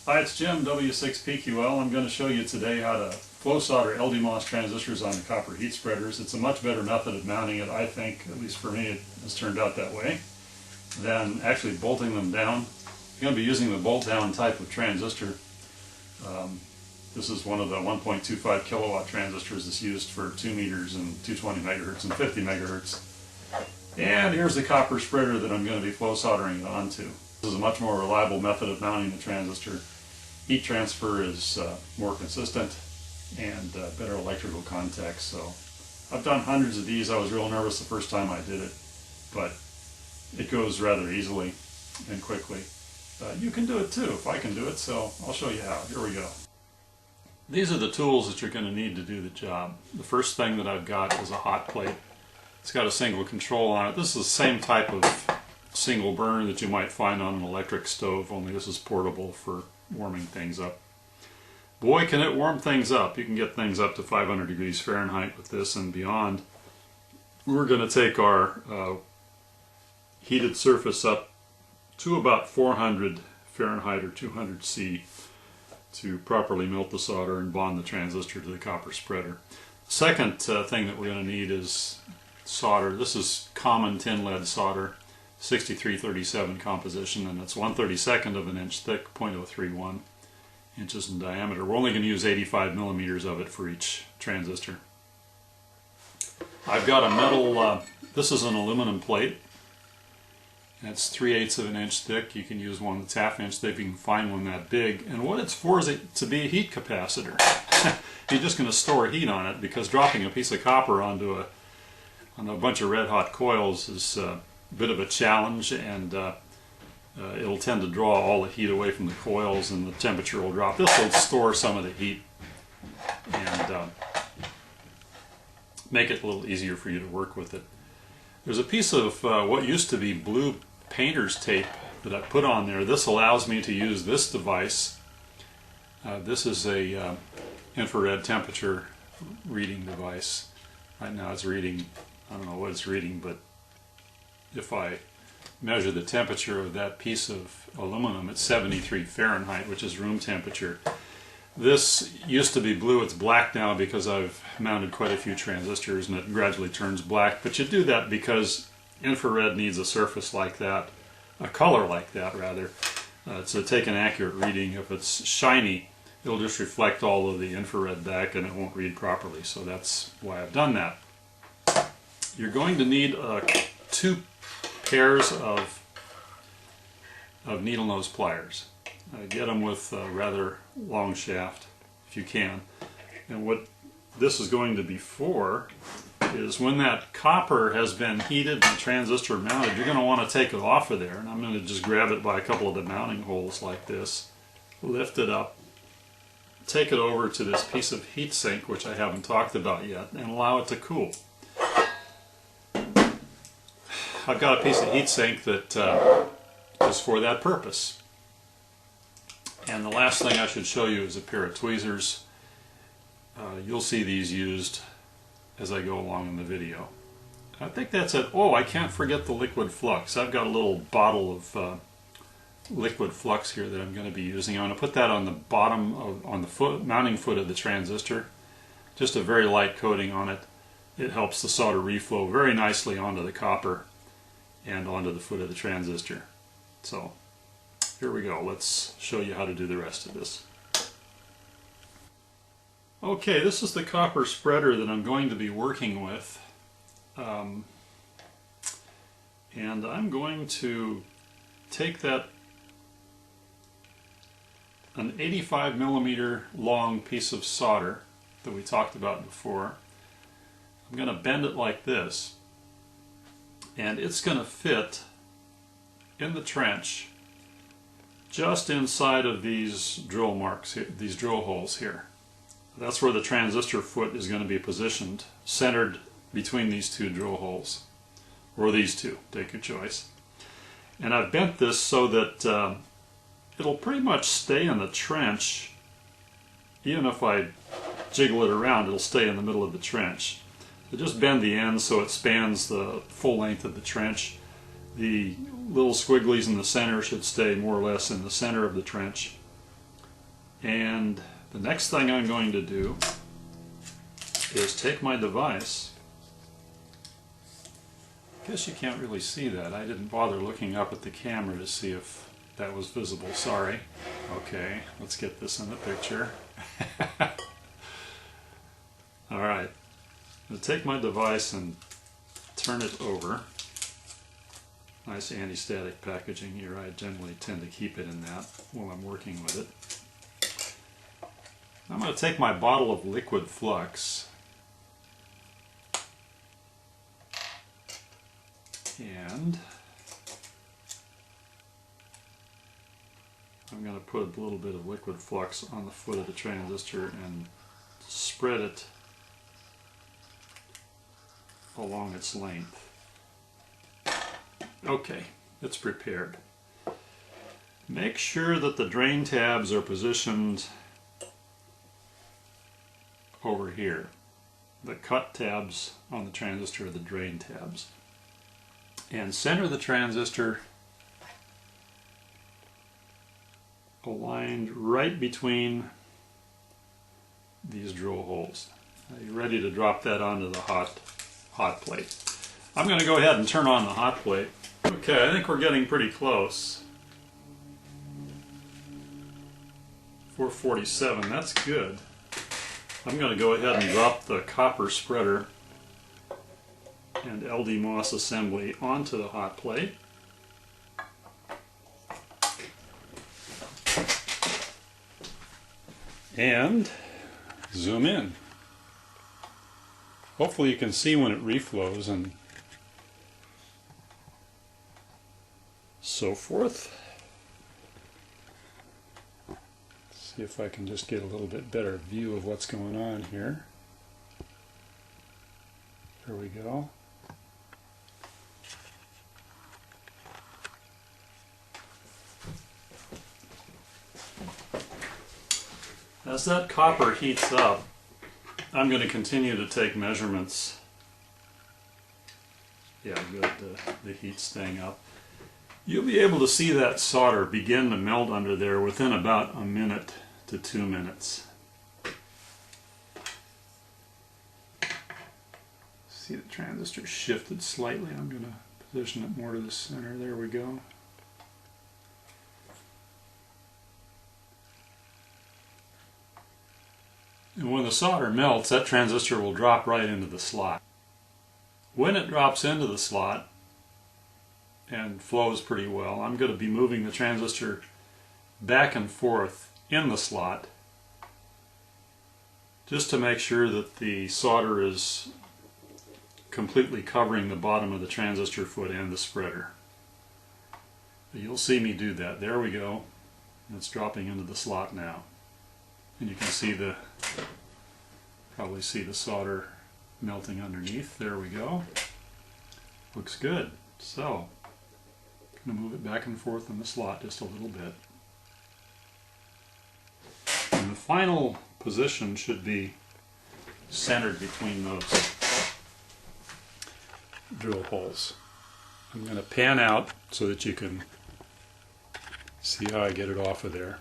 Hi, it's Jim W6PQL. I'm going to show you today how to flow solder LDMOS transistors on the copper heat spreaders. It's a much better method of mounting it, I think, at least for me it has turned out that way, than actually bolting them down. You're going to be using the bolt down type of transistor. This is one of the 1.25 kilowatt transistors that's used for 2 meters and 220 megahertz and 50 megahertz. And here's the copper spreader that I'm going to be flow soldering it onto. This is a much more reliable method of mounting the transistor. Heat transfer is more consistent and better electrical contact. So I've done hundreds of these. I was real nervous the first time I did it, but it goes rather easily and quickly. You can do it too if I can do it, so I'll show you how. Here we go. These are the tools that you're going to need to do the job. The first thing that I've got is a hot plate. It's got a single control on it. This is the same type of single burner that you might find on an electric stove, only this is portable for warming things up. Boy, can it warm things up. You can get things up to 500 degrees Fahrenheit with this and beyond. We're going to take our heated surface up to about 400 Fahrenheit or 200 C to properly melt the solder and bond the transistor to the copper spreader. The second thing that we're going to need is solder. This is common tin lead solder, 6337 composition, and it's 1/32 of an inch thick, 0.031 inches in diameter. We're only going to use 85 millimeters of it for each transistor. I've got a metal, this is an aluminum plate. It's 3/8 of an inch thick. You can use one that's 1/2 inch thick if you can find one that big. And what it's for is it to be a heat capacitor. You're just going to store heat on it, because dropping a piece of copper onto a bunch of red hot coils is a bit of a challenge, and it'll tend to draw all the heat away from the coils and the temperature will drop. This will store some of the heat and make it a little easier for you to work with it. There's a piece of what used to be blue painter's tape that I put on there. This allows me to use this device. This is a infrared temperature reading device. Right now it's reading, I don't know what it's reading, but if I measure the temperature of that piece of aluminum, it's 73 Fahrenheit, which is room temperature. This used to be blue, it's black now because I've mounted quite a few transistors and it gradually turns black. But you do that because infrared needs a surface like that, a color like that rather, to take an accurate reading. If it's shiny, it'll just reflect all of the infrared back and it won't read properly. So that's why I've done that. You're going to need 2 pairs of needle nose pliers. Get them with a rather long shaft if you can. And what this is going to be for is when that copper has been heated and the transistor mounted, you're going to want to take it off of there. And I'm going to just grab it by a couple of the mounting holes like this, lift it up, take it over to this piece of heat sink, which I haven't talked about yet, and allow it to cool. I've got a piece of heat sink that is for that purpose. And the last thing I should show you is a pair of tweezers. You'll see these used as I go along in the video. I think that's it. Oh, I can't forget the liquid flux. I've got a little bottle of liquid flux here that I'm going to be using. I'm going to put that on the bottom on the mounting foot of the transistor. Just a very light coating on it. It helps the solder reflow very nicely onto the copper and onto the foot of the transistor. So here we go. Let's show you how to do the rest of this. Okay, this is the copper spreader that I'm going to be working with. And I'm going to take an 85 millimeter long piece of solder that we talked about before. I'm going to bend it like this, and it's going to fit in the trench just inside of these drill marks here, these drill holes here. That's where the transistor foot is going to be positioned, centered between these 2 drill holes, or these 2, take your choice. And I've bent this so that it'll pretty much stay in the trench. Even if I jiggle it around, it'll stay in the middle of the trench. So just bend the end so it spans the full length of the trench. The little squigglies in the center should stay more or less in the center of the trench. And the next thing I'm going to do is take my device. I guess you can't really see that. I didn't bother looking up at the camera to see if that was visible. Sorry. Okay, let's get this in the picture. Alright, I'm going to take my device and turn it over. Nice anti-static packaging here. I generally tend to keep it in that while I'm working with it. I'm going to take my bottle of liquid flux and I'm going to put a little bit of liquid flux on the foot of the transistor and spread it along its length. Okay, it's prepared. Make sure that the drain tabs are positioned over here. The cut tabs on the transistor are the drain tabs. And center the transistor aligned right between these drill holes. Are you ready to drop that onto the hot plate? I'm going to go ahead and turn on the hot plate. Okay, I think we're getting pretty close. 447, that's good. I'm going to go ahead and drop the copper spreader and LDMOS assembly onto the hot plate. And zoom in. Hopefully you can see when it reflows and so forth. See if I can just get a little bit better view of what's going on here. There we go. As that copper heats up, I'm going to continue to take measurements. Yeah, good, the heat's staying up. You'll be able to see that solder begin to melt under there within about a minute to 2 minutes. See the transistor shifted slightly. I'm going to position it more to the center. There we go. And when the solder melts, that transistor will drop right into the slot. When it drops into the slot and flows pretty well, I'm going to be moving the transistor back and forth in the slot just to make sure that the solder is completely covering the bottom of the transistor foot and the spreader. You'll see me do that. There we go. It's dropping into the slot now. And you can see probably see the solder melting underneath. There we go. Looks good. So, I'm going to move it back and forth in the slot just a little bit. And the final position should be centered between those drill holes. I'm going to pan out so that you can see how I get it off of there.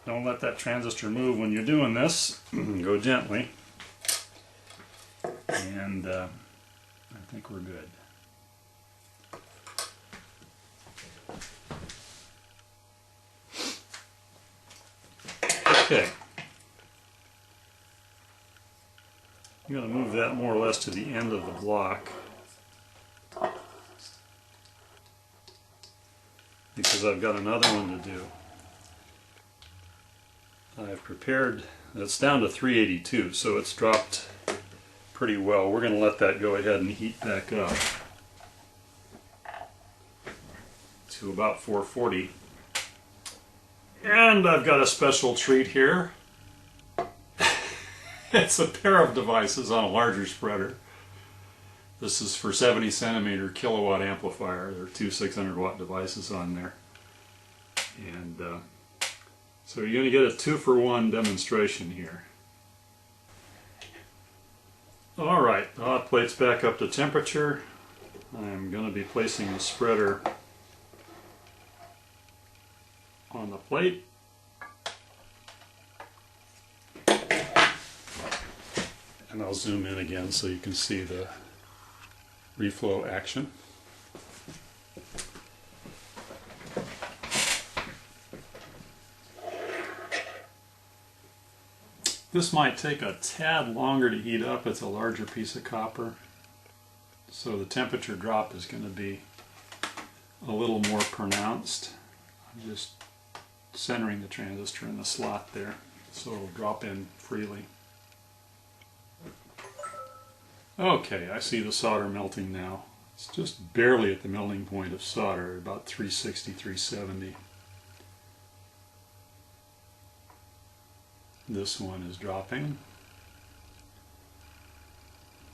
Don't let that transistor move when you're doing this. Go gently. And I think we're good. Okay. I'm going to move that more or less to the end of the block because I've got another one to do. I've prepared, it's down to 382, so it's dropped pretty well. We're going to let that go ahead and heat back up to about 440. And I've got a special treat here. It's a pair of devices on a larger spreader. This is for 70cm kilowatt amplifier. There are two 600 watt devices on there. And so you're going to get a 2-for-1 demonstration here. Alright, the hot plate's back up to temperature. I'm going to be placing the spreader on the plate. And I'll zoom in again so you can see the reflow action. This might take a tad longer to heat up. It's a larger piece of copper, so the temperature drop is going to be a little more pronounced. I'm just centering the transistor in the slot there so it'll drop in freely. Okay, I see the solder melting now. It's just barely at the melting point of solder, about 360, 370. This one is dropping.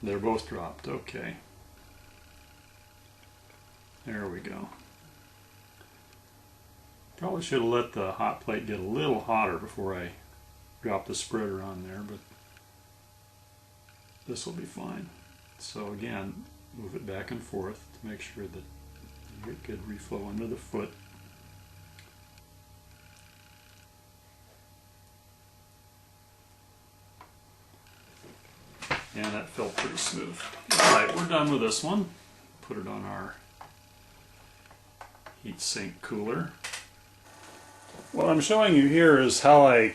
They're both dropped, okay. There we go. Probably should have let the hot plate get a little hotter before I drop the spreader on there, but this will be fine. So again, move it back and forth to make sure that you get good reflow under the foot. And that felt pretty smooth. Alright, we're done with this one. Put it on our heatsink cooler. What I'm showing you here is how I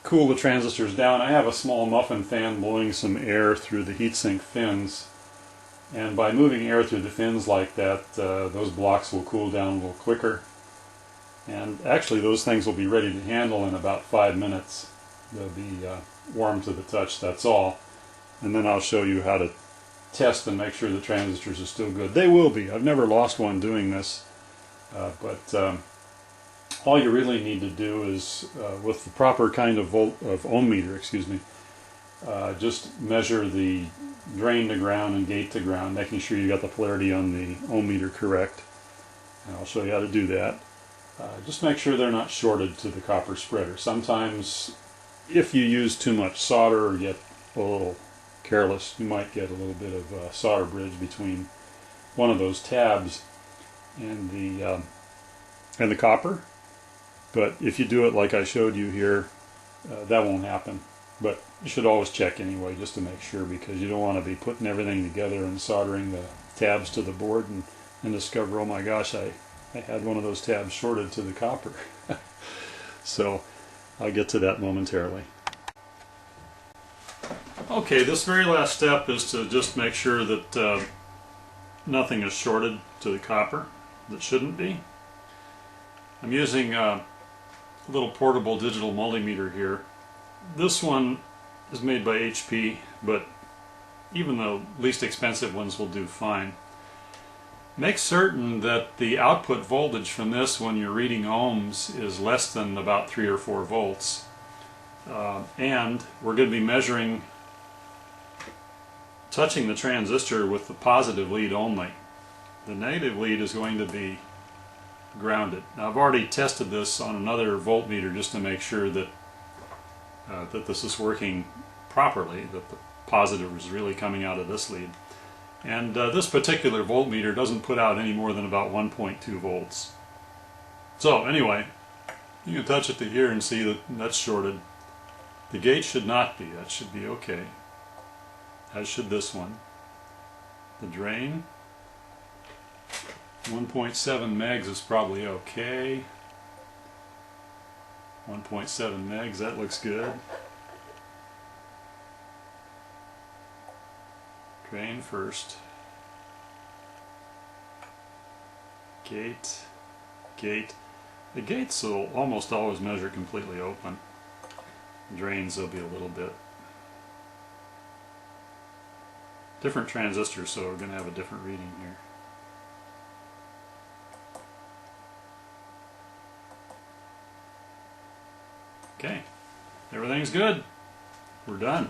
cool the transistors down. I have a small muffin fan blowing some air through the heatsink fins. And by moving air through the fins like that, those blocks will cool down a little quicker. And actually those things will be ready to handle in about 5 minutes. They'll be warm to the touch, that's all. And then I'll show you how to test and make sure the transistors are still good. They will be. I've never lost one doing this. But all you really need to do is, with the proper kind of ohm meter, just measure the drain to ground and gate to ground, making sure you got the polarity on the ohm meter correct. And I'll show you how to do that. Just make sure they're not shorted to the copper spreader. Sometimes, if you use too much solder or get a little careless, you might get a little bit of a solder bridge between one of those tabs and the copper. But if you do it like I showed you here, that won't happen. But you should always check anyway, just to make sure, because you don't want to be putting everything together and soldering the tabs to the board and discover, oh my gosh, I had one of those tabs shorted to the copper. So I'll get to that momentarily. Okay, this very last step is to just make sure that nothing is shorted to the copper that shouldn't be. I'm using a little portable digital multimeter here. This one is made by HP, but even the least expensive ones will do fine. Make certain that the output voltage from this, when you're reading ohms, is less than about 3 or 4 volts. And we're going to be measuring, touching the transistor with the positive lead only. The negative lead is going to be grounded. Now I've already tested this on another voltmeter just to make sure that that this is working properly, that the positive is really coming out of this lead. And this particular voltmeter doesn't put out any more than about 1.2 volts. So anyway, you can touch it to here and see that that's shorted. The gate should not be. That should be okay. As should this one. The drain, 1.7 megs is probably okay. 1.7 megs, that looks good. Drain first. Gate. Gate. The gates will almost always measure completely open. Drains will be a little bit. Different transistors, so we're going to have a different reading here. Okay, everything's good. We're done.